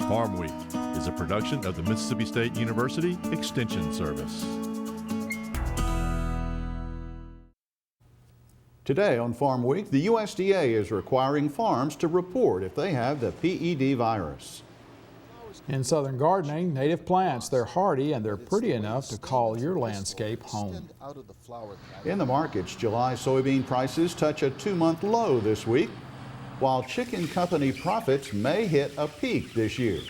Farm Week is a production of the Mississippi State University Extension Service. Today on Farm Week, the USDA is requiring farms to report if they have the PED virus. In southern gardening, native plants, they're hardy and they're pretty enough to call your landscape home. In the markets, July soybean prices touch a 2-month low this week, while chicken company profits may hit a peak this year.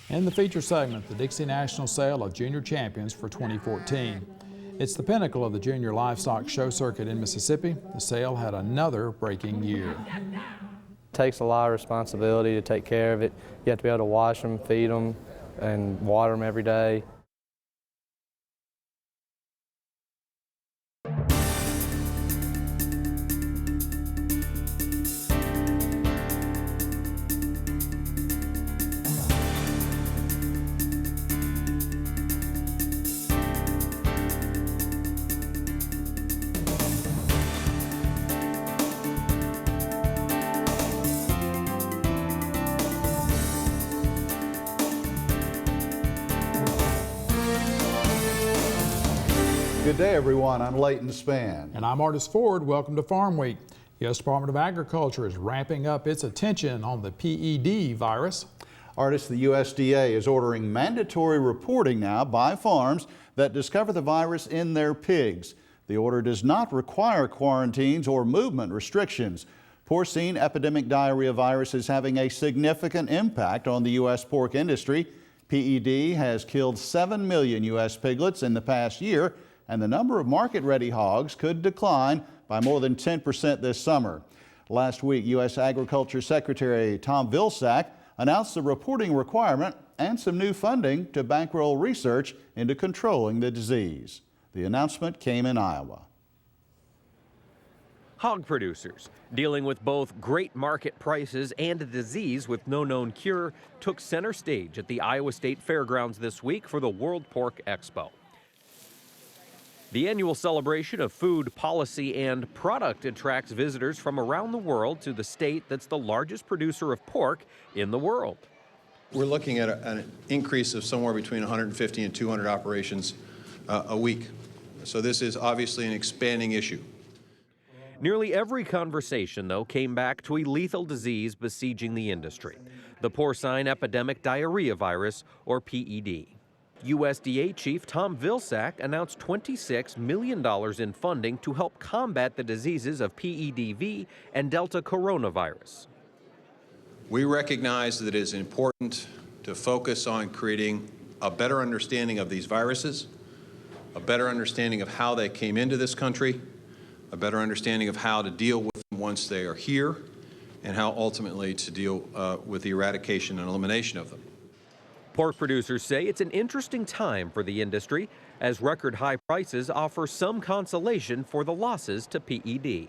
In the feature segment, the Dixie National Sale of Junior Champions for 2014. It's the pinnacle of the junior livestock show circuit in Mississippi. The sale had another breaking year. It takes a lot of responsibility to take care of it. You have to be able to wash them, feed them, and water them every day. Good day, everyone. I'm Leighton Spann. And I'm Artis Ford. Welcome to Farm Week. The U.S. Department of Agriculture is ramping up its attention on the PED virus. Artis, the USDA is ordering mandatory reporting now by farms that discover the virus in their pigs. The order does not require quarantines or movement restrictions. Porcine epidemic diarrhea virus is having a significant impact on the U.S. pork industry. PED has killed 7 million U.S. piglets in the past year, and the number of market-ready hogs could decline by more than 10% this summer. Last week, U.S. Agriculture Secretary Tom Vilsack announced the reporting requirement and some new funding to bankroll research into controlling the disease. The announcement came in Iowa. Hog producers, dealing with both great market prices and a disease with no known cure, took center stage at the Iowa State Fairgrounds this week for the World Pork Expo. The annual celebration of food, policy, and product attracts visitors from around the world to the state that's the largest producer of pork in the world. We're looking at an increase of somewhere between 150 and 200 operations a week. So this is obviously an expanding issue. Nearly every conversation, though, came back to a lethal disease besieging the industry, the porcine epidemic diarrhea virus, or PED. USDA Chief Tom Vilsack announced $26 million in funding to help combat the diseases of PEDv and Delta coronavirus. We recognize that it is important to focus on creating a better understanding of these viruses, a better understanding of how they came into this country, a better understanding of how to deal with them once they are here, and how ultimately to deal with the eradication and elimination of them. Pork producers say it's an interesting time for the industry as record high prices offer some consolation for the losses to PED.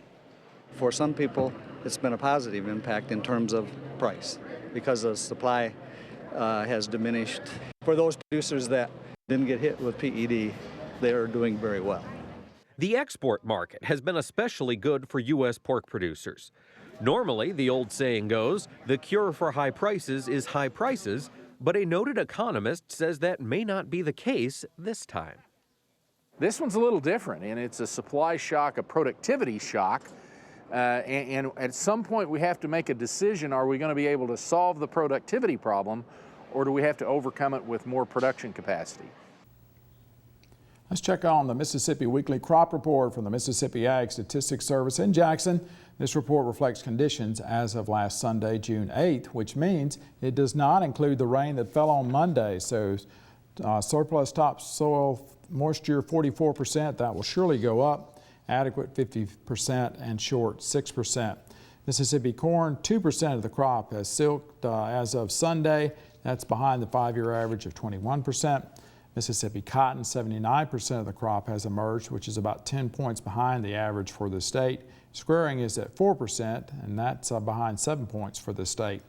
For some people, it's been a positive impact in terms of price because the supply has diminished. For those producers that didn't get hit with PED, they are doing very well. The export market has been especially good for U.S. pork producers. Normally, the old saying goes, the cure for high prices is high prices, but a noted economist says that may not be the case this time. This one's a little different, and it's a supply shock, a productivity shock. And at some point we have to make a decision, are we going to be able to solve the productivity problem, or do we have to overcome it with more production capacity? Let's check on the Mississippi Weekly Crop Report from the Mississippi Ag Statistics Service in Jackson. This report reflects conditions as of last Sunday, June 8th, which means it does not include the rain that fell on Monday. So surplus topsoil moisture 44%, that will surely go up. Adequate 50% and short 6%. Mississippi corn, 2% of the crop has silked as of Sunday. That's behind the 5-year average of 21%. Mississippi cotton, 79% of the crop has emerged, which is about 10 points behind the average for the state. Squaring is at 4%, and that's behind 7 points for the state.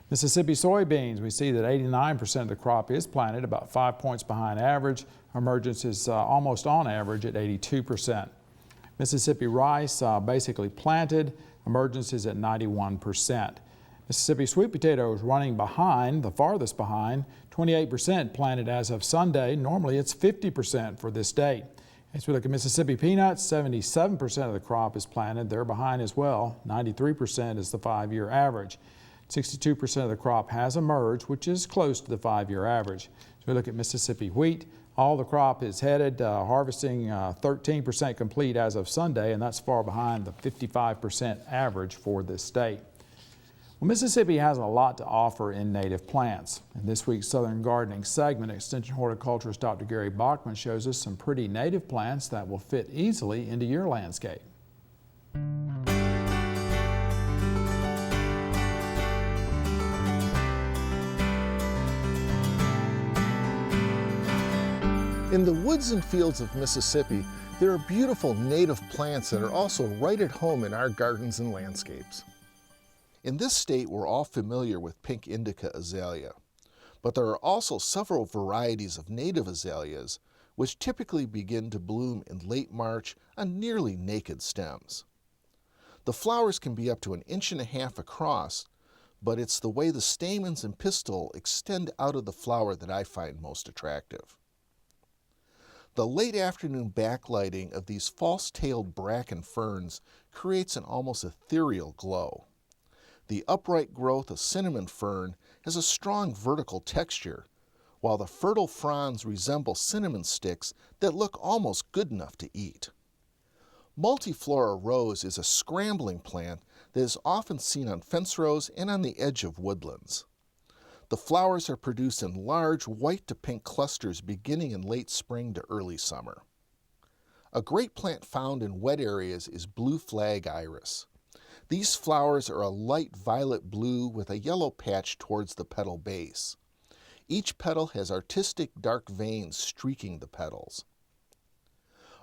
Mississippi soybeans, we see that 89% of the crop is planted, about 5 points behind average. Emergence is almost on average at 82%. Mississippi rice, basically planted. Emergence is at 91%. Mississippi sweet potatoes running behind, the farthest behind, 28% planted as of Sunday. Normally it's 50% for this date. As we look at Mississippi peanuts, 77% of the crop is planted. They're behind as well. 93% is the 5-year average. 62% of the crop has emerged, which is close to the 5-year average. As we look at Mississippi wheat, all the crop is headed, harvesting 13% complete as of Sunday, and that's far behind the 55% average for this state. Well, Mississippi has a lot to offer in native plants. In this week's Southern Gardening segment, Extension horticulturist Dr. Gary Bachman shows us some pretty native plants that will fit easily into your landscape. In the woods and fields of Mississippi, there are beautiful native plants that are also right at home in our gardens and landscapes. In this state, we're all familiar with pink indica azalea, but there are also several varieties of native azaleas which typically begin to bloom in late March on nearly naked stems. The flowers can be up to 1.5 inches across, but it's the way the stamens and pistil extend out of the flower that I find most attractive. The late afternoon backlighting of these false-tailed bracken ferns creates an almost ethereal glow. The upright growth of cinnamon fern has a strong vertical texture, while the fertile fronds resemble cinnamon sticks that look almost good enough to eat. Multiflora rose is a scrambling plant that is often seen on fence rows and on the edge of woodlands. The flowers are produced in large white to pink clusters beginning in late spring to early summer. A great plant found in wet areas is blue flag iris. These flowers are a light violet blue with a yellow patch towards the petal base. Each petal has artistic dark veins streaking the petals.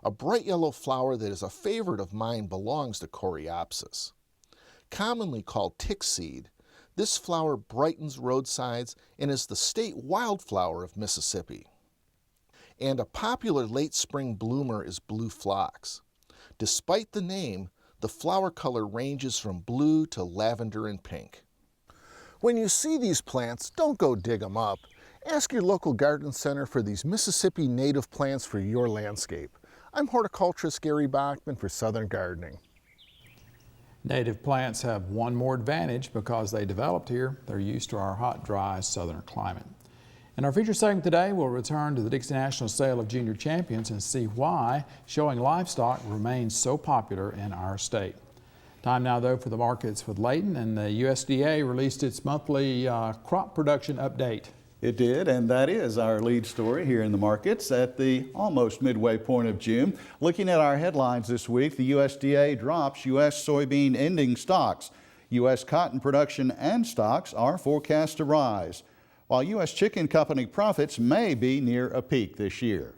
A bright yellow flower that is a favorite of mine belongs to Coreopsis. Commonly called tick seed, this flower brightens roadsides and is the state wildflower of Mississippi. And a popular late spring bloomer is blue phlox. Despite the name, the flower color ranges from blue to lavender and pink. When you see these plants, don't go dig them up. Ask your local garden center for these Mississippi native plants for your landscape. I'm horticulturist Gary Bachman for Southern Gardening. Native plants have one more advantage because they developed here. They're used to our hot, dry southern climate. In our feature segment today, we'll return to the Dixie National Sale of Junior Champions and see why showing livestock remains so popular in our state. Time now, though, for the markets with Layton, and the USDA released its monthly crop production update. It did, and that is our lead story here in the markets at the almost midway point of June. Looking at our headlines this week, the USDA drops U.S. soybean ending stocks. U.S. cotton production and stocks are forecast to rise, while U.S. Chicken Company profits may be near a peak this year.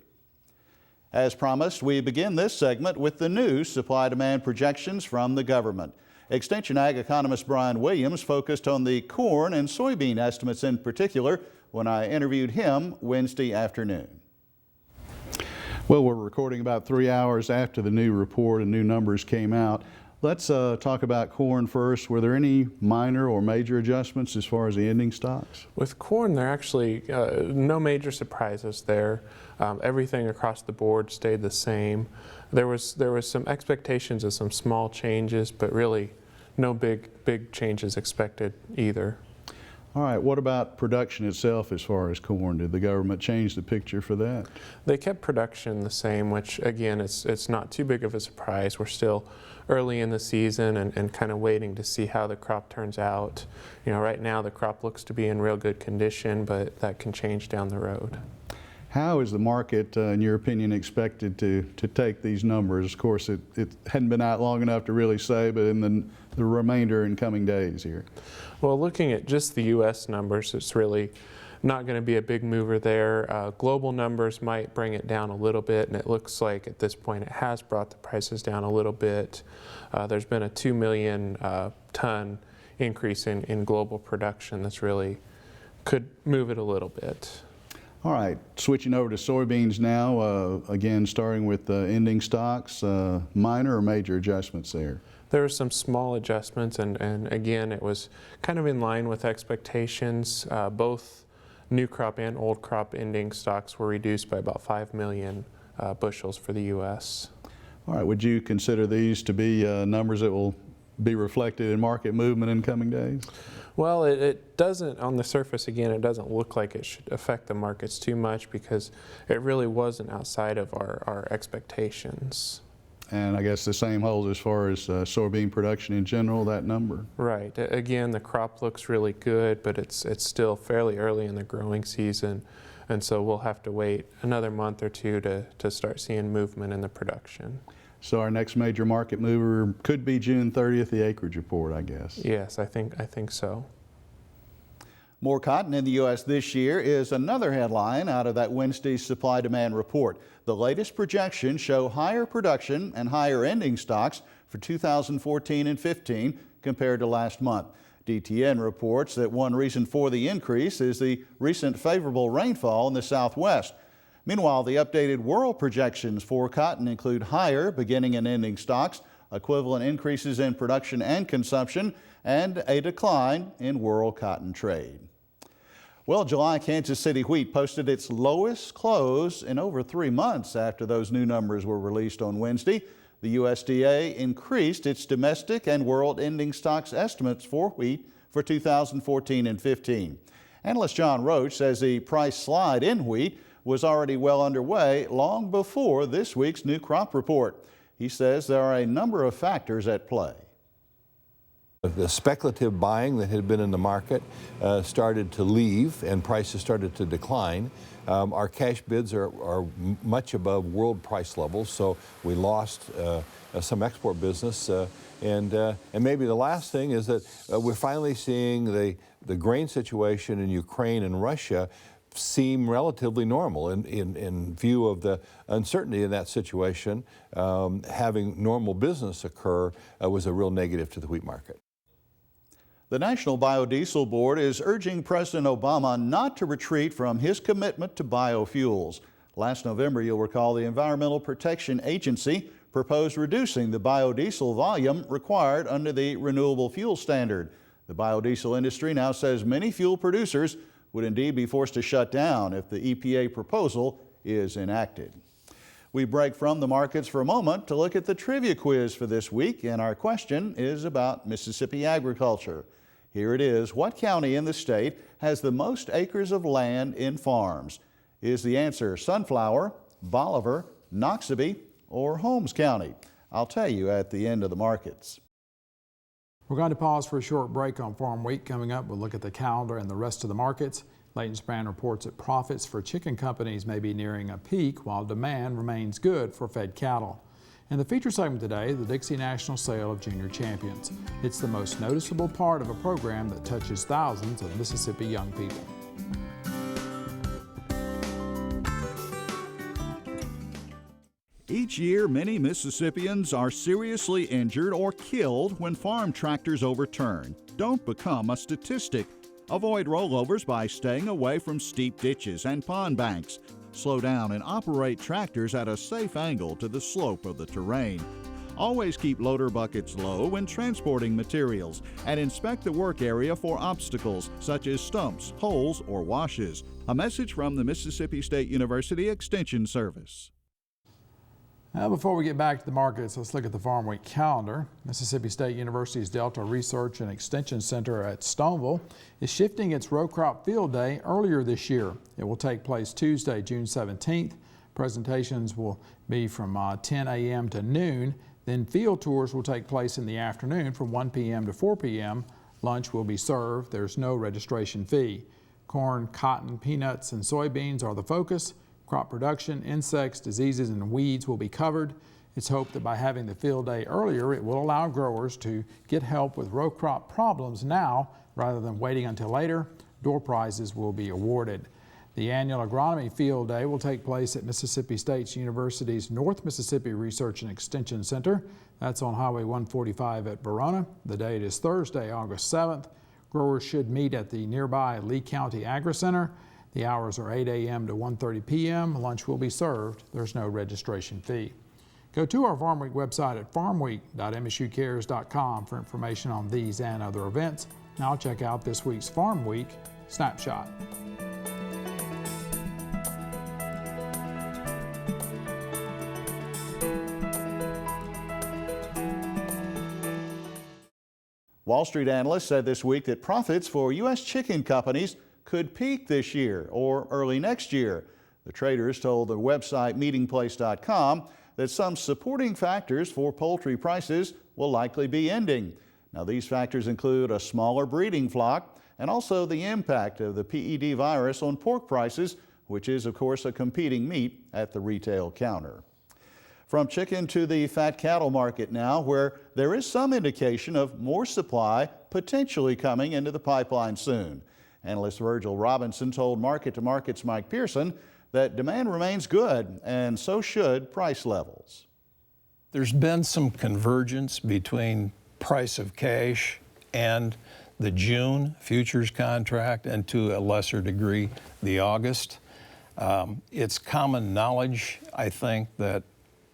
As promised, we begin this segment with the new supply-demand projections from the government. Extension Ag economist Brian Williams focused on the corn and soybean estimates in particular when I interviewed him Wednesday afternoon. Well, we're recording about 3 hours after the new report and new numbers came out. Let's talk about corn first. Were there any minor or major adjustments as far as the ending stocks? With corn, there are actually no major surprises there. Everything across the board stayed the same. There was some expectations of some small changes, but really no big changes expected either. All right, what about production itself as far as corn? Did the government change the picture for that? They kept production the same, which again, it's not too big of a surprise. We're still early in the season and kind of waiting to see how the crop turns out. You know, right now the crop looks to be in real good condition, but that can change down the road. How is the market, in your opinion, expected to take these numbers? Of course, it hadn't been out long enough to really say, but in the remainder in coming days here. Well, looking at just the U.S. numbers, it's really not going to be a big mover there. Global numbers might bring it down a little bit, and it looks like at this point it has brought the prices down a little bit. There's been a 2 million ton increase in global production that's really could move it a little bit. All right, switching over to soybeans now, again starting with ending stocks, minor or major adjustments there? There were some small adjustments, and again, it was kind of in line with expectations. Both new crop and old crop ending stocks were reduced by about 5 million bushels for the U.S. All right, would you consider these to be numbers that will be reflected in market movement in coming days? Well, it doesn't, on the surface, again, it doesn't look like it should affect the markets too much because it really wasn't outside of our expectations. And I guess the same holds as far as soybean production in general, that number. Right. Again, the crop looks really good, but it's still fairly early in the growing season, and so we'll have to wait another month or two to start seeing movement in the production. So our next major market mover could be June 30th, the acreage report, I guess. Yes, I think so. More cotton in the U.S. this year is another headline out of that Wednesday's supply-demand report. The latest projections show higher production and higher ending stocks for 2014 and 15 compared to last month. DTN reports that one reason for the increase is the recent favorable rainfall in the Southwest. Meanwhile, the updated world projections for cotton include higher beginning and ending stocks, equivalent increases in production and consumption, and a decline in world cotton trade. Well, July Kansas City wheat posted its lowest close in over 3 months after those new numbers were released on Wednesday. The USDA increased its domestic and world ending stocks estimates for wheat for 2014 and 15. Analyst John Roach says the price slide in wheat was already well underway long before this week's new crop report. He says there are a number of factors at play. The speculative buying that had been in the market started to leave and prices started to decline. Our cash bids are much above world price levels, so we lost some export business. And maybe the last thing is that we're finally seeing the grain situation in Ukraine and Russia seem relatively normal in view of the uncertainty in that situation. Having normal business occur was a real negative to the wheat market. The National Biodiesel Board is urging President Obama not to retreat from his commitment to biofuels. Last November, you'll recall, the Environmental Protection Agency proposed reducing the biodiesel volume required under the renewable fuel standard. The biodiesel industry now says many fuel producers would indeed be forced to shut down if the EPA proposal is enacted. We break from the markets for a moment to look at the trivia quiz for this week, and our question is about Mississippi agriculture. Here it is. What county in the state has the most acres of land in farms? Is the answer Sunflower, Bolivar, Noxubee, or Holmes County? I'll tell you at the end of the markets. We're going to pause for a short break on Farm Week. Coming up, we'll look at the calendar and the rest of the markets. Leighton Span reports that profits for chicken companies may be nearing a peak while demand remains good for fed cattle. In the feature segment today, the Dixie National Sale of Junior Champions. It's the most noticeable part of a program that touches thousands of Mississippi young people. Each year, many Mississippians are seriously injured or killed when farm tractors overturn. Don't become a statistic. Avoid rollovers by staying away from steep ditches and pond banks. Slow down and operate tractors at a safe angle to the slope of the terrain. Always keep loader buckets low when transporting materials and inspect the work area for obstacles such as stumps, holes, or washes. A message from the Mississippi State University Extension Service. Now, before we get back to the markets, let's look at the Farm Week calendar. Mississippi State University's Delta Research and Extension Center at Stoneville is shifting its row crop field day earlier this year. It will take place Tuesday, June 17th. Presentations will be from 10 a.m. to noon. Then field tours will take place in the afternoon from 1 p.m. to 4 p.m. Lunch will be served. There's no registration fee. Corn, cotton, peanuts, and soybeans are the focus. Crop production, insects, diseases, and weeds will be covered. It's hoped that by having the field day earlier, it will allow growers to get help with row crop problems now rather than waiting until later. Door prizes will be awarded. The annual Agronomy Field Day will take place at Mississippi State University's North Mississippi Research and Extension Center. That's on Highway 145 at Verona. The date is Thursday, August 7th. Growers should meet at the nearby Lee County Agri Center. The hours are 8 a.m. to 1:30 p.m. Lunch will be served. There's no registration fee. Go to our Farm Week website at farmweek.msucares.com for information on these and other events. Now check out this week's Farm Week Snapshot. Wall Street analysts said this week that profits for U.S. chicken companies could peak this year or early next year. The traders told the website meetingplace.com that some supporting factors for poultry prices will likely be ending. Now, these factors include a smaller breeding flock and also the impact of the PED virus on pork prices, which is, of course, a competing meat at the retail counter. From chicken to the fat cattle market now, where there is some indication of more supply potentially coming into the pipeline soon. Analyst Virgil Robinson told Market to Market's Mike Pearson that demand remains good, and so should price levels. There's been some convergence between price of cash and the June futures contract, and to a lesser degree, the August. It's common knowledge, I think, that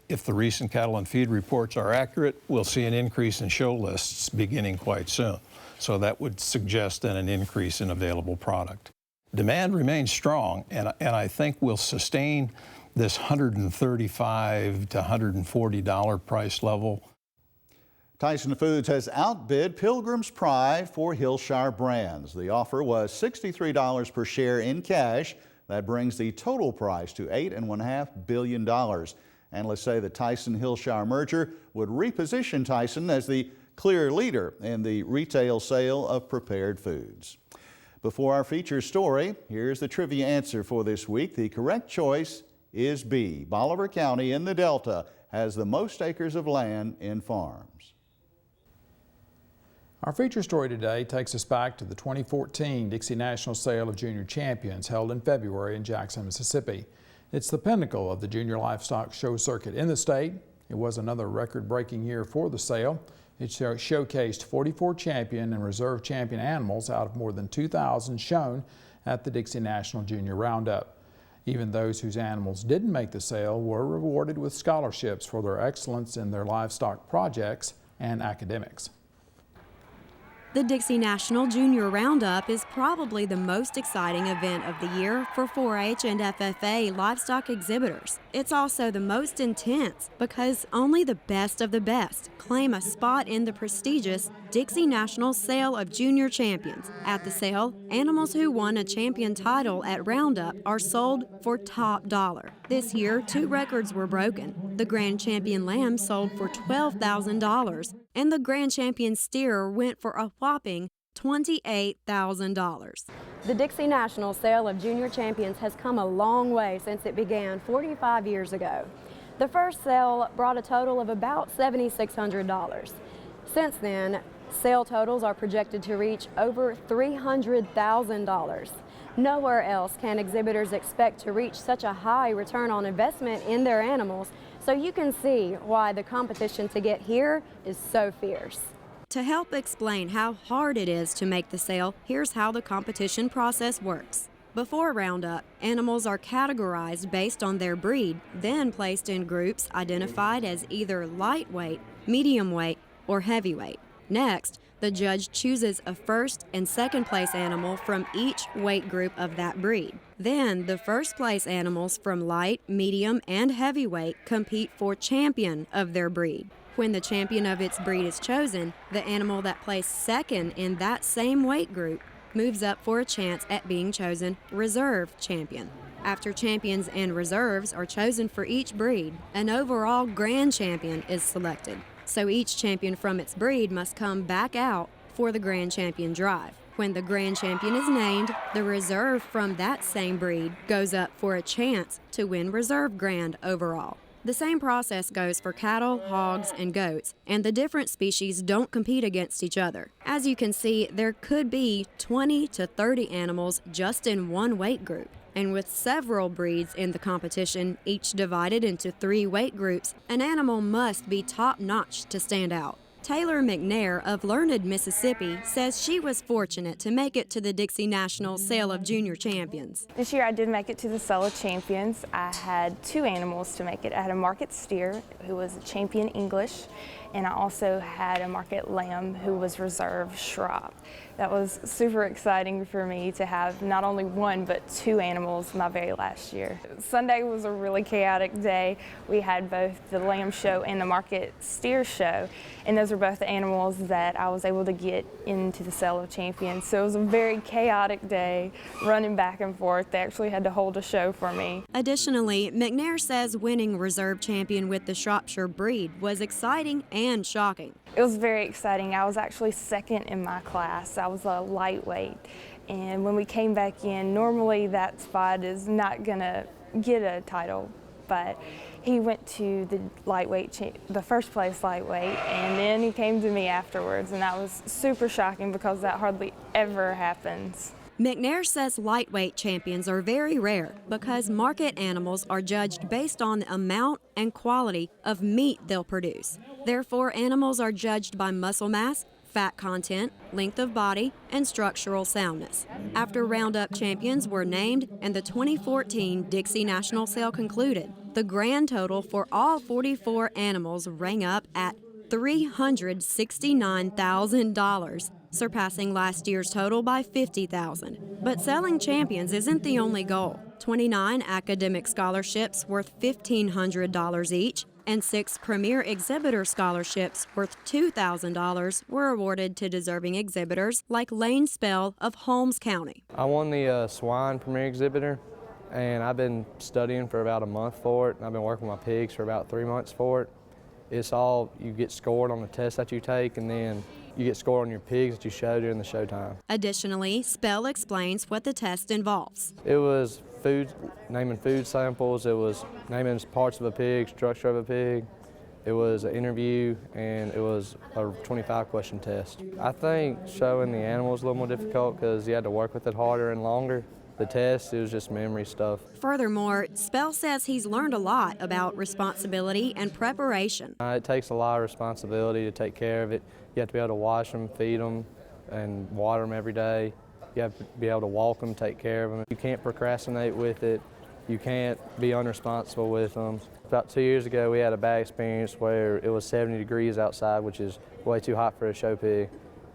if the recent cattle and feed reports are accurate, we'll see an increase in show lists beginning quite soon. So that would suggest then an increase in available product. Demand remains strong, and I think we'll sustain this $135 to $140 price level. Tyson Foods has outbid Pilgrim's Pride for Hillshire Brands. The offer was $63 per share in cash. That brings the total price to $8.5 billion. Analysts say the Tyson-Hillshire merger would reposition Tyson as the clear leader in the retail sale of prepared foods. Before our feature story, here's the trivia answer for this week. The correct choice is B. Bolivar County in the Delta has the most acres of land in farms. Our feature story today takes us back to the 2014 Dixie National Sale of Junior Champions held in February in Jackson, Mississippi. It's the pinnacle of the junior livestock show circuit in the state. It was another record-breaking year for the sale. It showcased 44 champion and reserve champion animals out of more than 2,000 shown at the Dixie National Junior Roundup. Even those whose animals didn't make the sale were rewarded with scholarships for their excellence in their livestock projects and academics. The Dixie National Junior Roundup is probably the most exciting event of the year for 4-H and FFA livestock exhibitors. It's also the most intense because only the best of the best claim a spot in the prestigious Dixie National Sale of Junior Champions. At the sale, animals who won a champion title at Roundup are sold for top dollar. This year, 2 records were broken. The Grand Champion lamb sold for $12,000, and the Grand Champion steer went for a whopping $28,000. The Dixie National Sale of Junior Champions has come a long way since it began 45 years ago. The first sale brought a total of about $7,600. Since then, sale totals are projected to reach over $300,000. Nowhere else can exhibitors expect to reach such a high return on investment in their animals, so you can see why the competition to get here is so fierce. To help explain how hard it is to make the sale, here's how the competition process works. Before Roundup, animals are categorized based on their breed, then placed in groups identified as either lightweight, medium weight, or heavyweight. Next, the judge chooses a first and second place animal from each weight group of that breed. Then, the first place animals from light, medium, and heavyweight compete for champion of their breed. When the champion of its breed is chosen, the animal that placed second in that same weight group moves up for a chance at being chosen reserve champion. After champions and reserves are chosen for each breed, an overall grand champion is selected. So each champion from its breed must come back out for the grand champion drive. When the grand champion is named, the reserve from that same breed goes up for a chance to win reserve grand overall. The same process goes for cattle, hogs, and goats, and the different species don't compete against each other. As you can see, there could be 20 to 30 animals just in one weight group. And with several breeds in the competition, each divided into 3 weight groups, an animal must be top-notch to stand out. Taylor McNair of Learned, Mississippi says she was fortunate to make it to the Dixie National Sale of Junior Champions. This year I did make it to the Sale of Champions. I had 2 animals to make it. I had a market steer who was a champion English, and I also had a market lamb who was reserve Shrop. That was super exciting for me to have not only 1 but 2 animals my very last year. Sunday was a really chaotic day. We had both the lamb show and the market steer show, and those were both the animals that I was able to get into the Sale of Champions. So it was a very chaotic day, running back and forth. They actually had to hold a show for me. Additionally, McNair says winning reserve champion with the Shropshire breed was exciting and shocking. It was very exciting. I was actually second in my class. I was a lightweight, and when we came back in, normally that spot is not gonna get a title, but he went to the lightweight, the first place lightweight, and then he came to me afterwards, and that was super shocking because that hardly ever happens. McNair says lightweight champions are very rare because market animals are judged based on the amount and quality of meat they'll produce. Therefore, animals are judged by muscle mass, fat content, length of body, and structural soundness. After Roundup champions were named and the 2014 Dixie National Sale concluded, the grand total for all 44 animals rang up at $369,000, surpassing last year's total by $50,000. But selling champions isn't the only goal. 29 academic scholarships worth $1,500 each and 6 premier exhibitor scholarships worth $2,000 were awarded to deserving exhibitors like Lane Spell of Holmes County. I won the swine premier exhibitor, and I've been studying for about a month for it, and I've been working with my pigs for about 3 months for it. It's all, you get scored on the test that you take, and then you get scored on your pigs that you show during the showtime. Additionally, Spell explains what the test involves. It was food, naming food samples, it was naming parts of a pig, structure of a pig, it was an interview, and it was a 25-question test. I think showing the animals was a little more difficult because you had to work with it harder and longer. The test, it was just memory stuff. Furthermore, Spell says he's learned a lot about responsibility and preparation. It takes a lot of responsibility to take care of it. You have to be able to wash them, feed them, and water them every day. You have to be able to walk them, take care of them. You can't procrastinate with it. You can't be unresponsible with them. About 2 years ago, we had a bad experience where it was 70 degrees outside, which is way too hot for a show pig.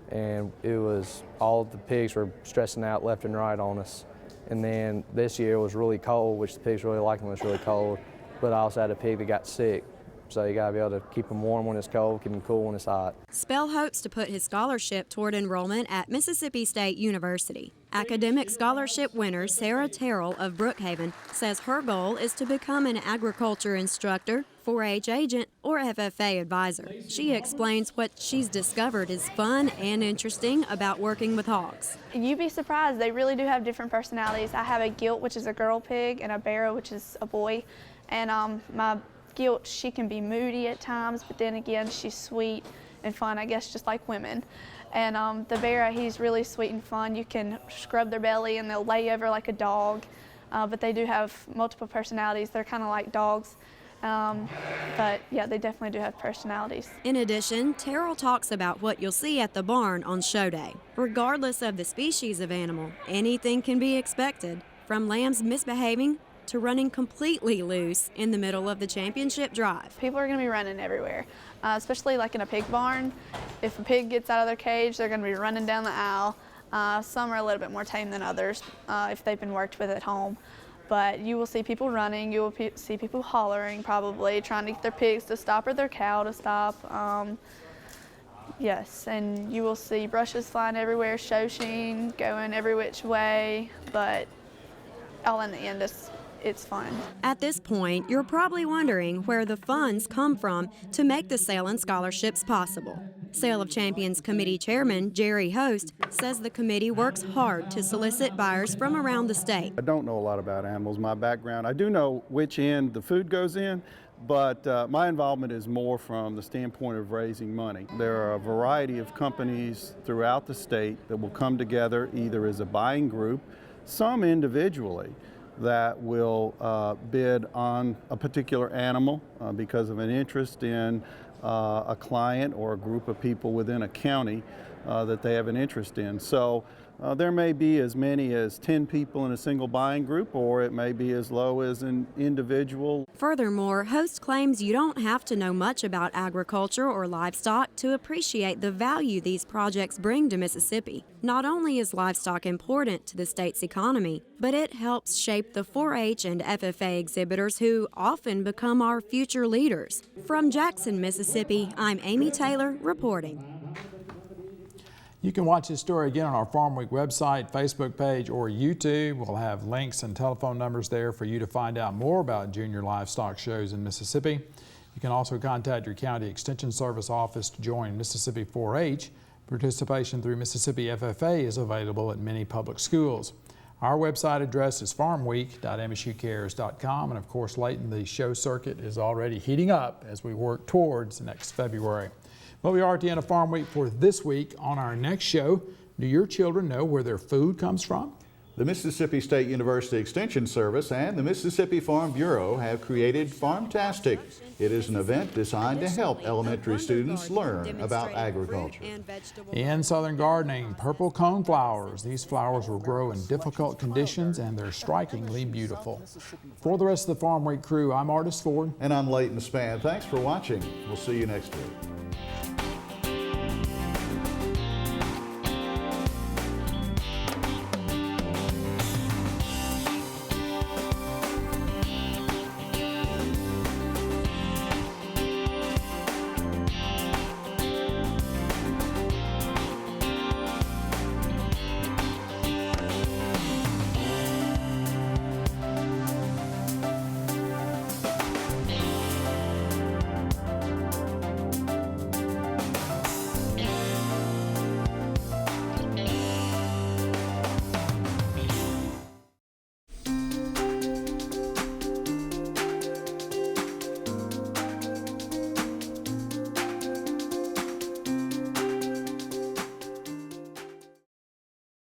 And it was, all the pigs were stressing out left and right on us. And then this year it was really cold, which the pigs really liked when it was really cold. But I also had a pig that got sick. So you gotta be able to keep them warm when it's cold, keep them cool when it's hot. Spell hopes to put his scholarship toward enrollment at Mississippi State University. Academic scholarship winner Sarah Terrell of Brookhaven says her goal is to become an agriculture instructor, 4-H agent, or FFA advisor. She explains what she's discovered is fun and interesting about working with hogs. You'd be surprised, they really do have different personalities. I have a gilt, which is a girl pig, and a barrow, which is a boy. And my gilt, she can be moody at times, but then again, she's sweet and fun, I guess, just like women. And the barrow, he's really sweet and fun. You can scrub their belly and they'll lay over like a dog, but they do have multiple personalities. They're kind of like dogs, but yeah, they definitely do have personalities. In addition, Terrell talks about what you'll see at the barn on show day. Regardless of the species of animal, anything can be expected, from lambs misbehaving to running completely loose in the middle of the championship drive. People are going to be running everywhere, especially like in a pig barn. If a pig gets out of their cage, they're going to be running down the aisle. Some are a little bit more tame than others if they've been worked with at home. But you will see people running, you will see people hollering probably, trying to get their pigs to stop or their cow to stop. Yes, and you will see brushes flying everywhere, show sheen, going every which way, but all in the end, it's fun. At this point, you're probably wondering where the funds come from to make the sale and scholarships possible. Sale of Champions Committee Chairman Jerry Host says the committee works hard to solicit buyers from around the state. I don't know a lot about animals, my background. I do know which end the food goes in, but my involvement is more from the standpoint of raising money. There are a variety of companies throughout the state that will come together either as a buying group, some individually. that will bid on a particular animal because of an interest in a client or a group of people within a county that they have an interest in. So there may be as many as 10 people in a single buying group, or it may be as low as an individual. Furthermore, Host claims you don't have to know much about agriculture or livestock to appreciate the value these projects bring to Mississippi. Not only is livestock important to the state's economy, but it helps shape the 4-H and FFA exhibitors who often become our future leaders. From Jackson, Mississippi, I'm Amy Taylor reporting. You can watch this story again on our Farm Week website, Facebook page, or YouTube. We'll have links and telephone numbers there for you to find out more about junior livestock shows in Mississippi. You can also contact your county extension service office to join Mississippi 4-H. Participation through Mississippi FFA is available at many public schools. Our website address is farmweek.msucares.com, and of course, Layton, the show circuit is already heating up as we work towards next February. Well, we are at the end of Farm Week for this week. On our next show, do your children know where their food comes from? The Mississippi State University Extension Service and the Mississippi Farm Bureau have created Farmtastic. It is an event designed to help elementary students learn about agriculture. In Southern Gardening, purple cone flowers. These flowers will grow in difficult conditions and they're strikingly beautiful. For the rest of the Farm Week crew, I'm Artist Ford. And I'm Layton Spann. Thanks for watching. We'll see you next week.